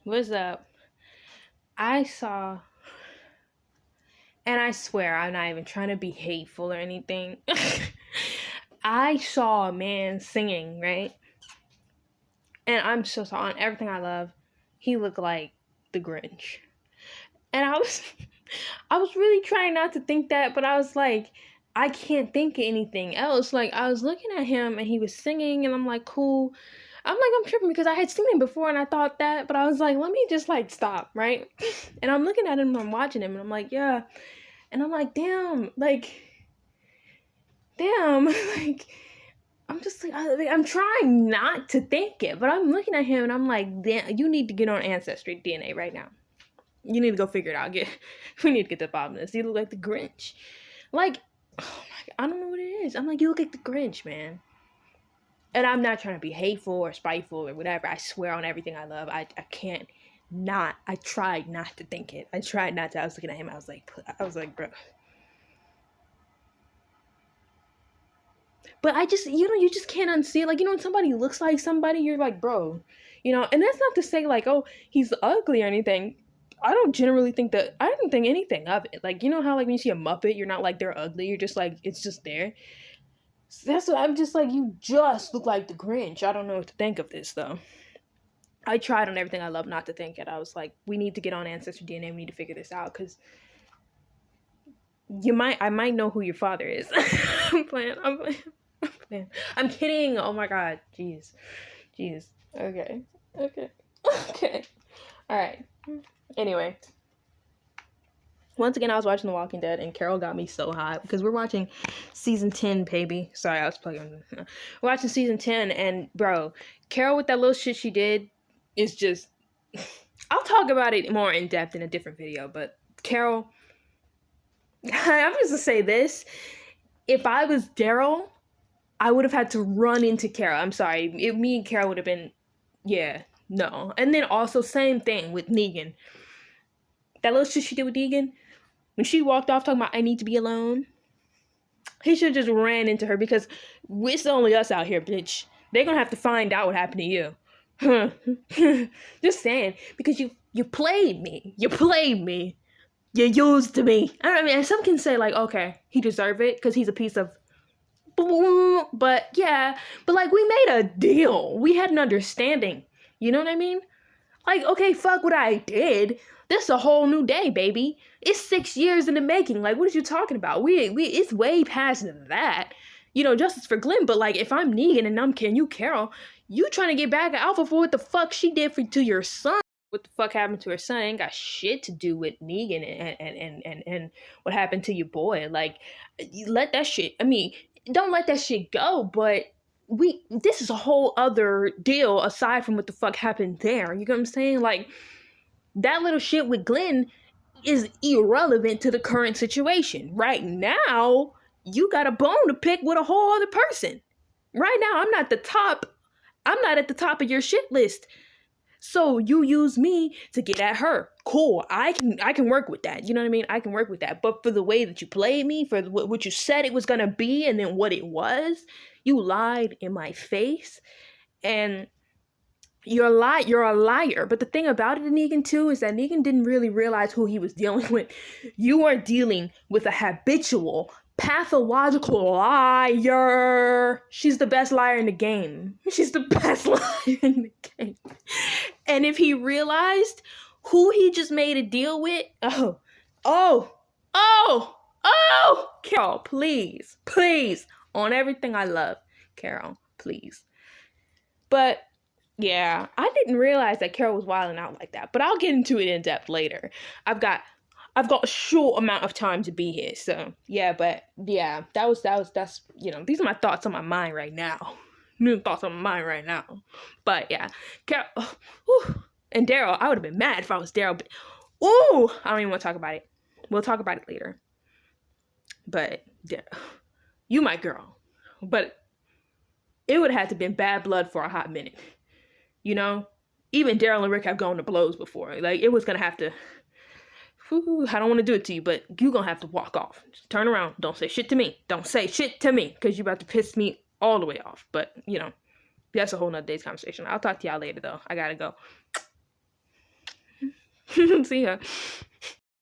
What's up? I saw, and I swear I'm not even trying to be hateful or anything. I saw a man singing, right? And I'm so sorry on everything I love. He looked like the Grinch. And I was really trying not to think that, but I was like, I can't think of anything else. Like, I was looking at him and he was singing, and I'm like, cool. I'm tripping because I had seen him before and I thought that, but I was like, let me just like stop, right? And I'm looking at him and I'm watching him and I'm like, yeah. And I'm like, damn, like, I'm just like, I'm trying not to think it, but I'm looking at him and I'm like, damn, you need to get on Ancestry DNA right now. You need to go figure it out. We need to get to the bottom of this. You look like the Grinch. Like, oh my God, I don't know what it is. I'm like, you look like the Grinch, man. And I'm not trying to be hateful or spiteful or whatever. I swear on everything I love. I can't not. I tried not to think it. I tried not to. I was looking at him. I was like, bro. But I just, you just can't unsee it. Like, when somebody looks like somebody, you're like, bro. And that's not to say, like, oh, he's ugly or anything. I don't generally think that, I don't think anything of it. Like, how, like, when you see a Muppet, you're not like they're ugly. You're just like, it's just there. So that's what I'm just like, you just look like the Grinch. I don't know what to think of this, though. I tried on everything I love not to think it. I was like, we need to get on Ancestry DNA. We need to figure this out because I might know who your father is. I'm playing. I'm kidding. Oh my God. Jeez. Okay. All right. Anyway. Once again, I was watching The Walking Dead, and Carol got me so hot because we're watching season 10, baby. Sorry, I was plugging. We're watching season 10, and bro, Carol with that little shit she did is just. I'll talk about it more in depth in a different video, but Carol. I'm just gonna say this: if I was Daryl, I would have had to run into Carol. I'm sorry, me and Carol would have been, yeah, no. And then also same thing with Negan. That little shit she did with Negan. When she walked off talking about, I need to be alone, he should have just ran into her because it's only us out here, bitch. They're going to have to find out what happened to you. Just saying. Because you played me. You used me. I mean, some can say, like, okay, he deserved it because he's a piece of... But, yeah. But, like, we made a deal. We had an understanding. You know what I mean? Like, okay, fuck what I did. This is a whole new day, baby. It's 6 years in the making. Like, what are you talking about? It's way past that. Justice for Glenn. But, like, if I'm Negan and I'm you Carol, you trying to get back at Alpha for what the fuck she did to your son. What the fuck happened to her son ain't got shit to do with Negan and what happened to your boy. Like, you let that shit, I mean, don't let that shit go, but this is a whole other deal aside from what the fuck happened there. You know what I'm saying? Like, that little shit with Glenn is irrelevant to the current situation. Right now, you got a bone to pick with a whole other person. Right now, I'm not at the top of your shit list. So you use me to get at her. Cool. I can work with that. You know what I mean? I can work with that. But for the way that you played me, for what you said it was going to be, and then what it was, you lied in my face. And you're a liar. But the thing about it, Negan, too, is that Negan didn't really realize who he was dealing with. You are dealing with a habitual, pathological liar. She's the best liar in the game. She's the best liar in the game. And if he realized who he just made a deal with, Carol, please, on everything I love, Carol, please. But yeah, I didn't realize that Carol was wilding out like that, but I'll get into it in depth later. I've got a short amount of time to be here, so yeah. But yeah, that's these are my thoughts on my mind right now. But yeah, Carol, and Daryl, I would have been mad if I was Daryl. But I don't even want to talk about it. We'll talk about it later. But yeah, you my girl, but it would have had to been bad blood for a hot minute. Even Daryl and Rick have gone to blows before. Like, it was gonna have to. I don't want to do it to you, but you gonna have to walk off. Just turn around. Don't say shit to me. Because you about to piss me all the way off. But that's a whole nother day's conversation. I'll talk to y'all later, though. I gotta go. See ya.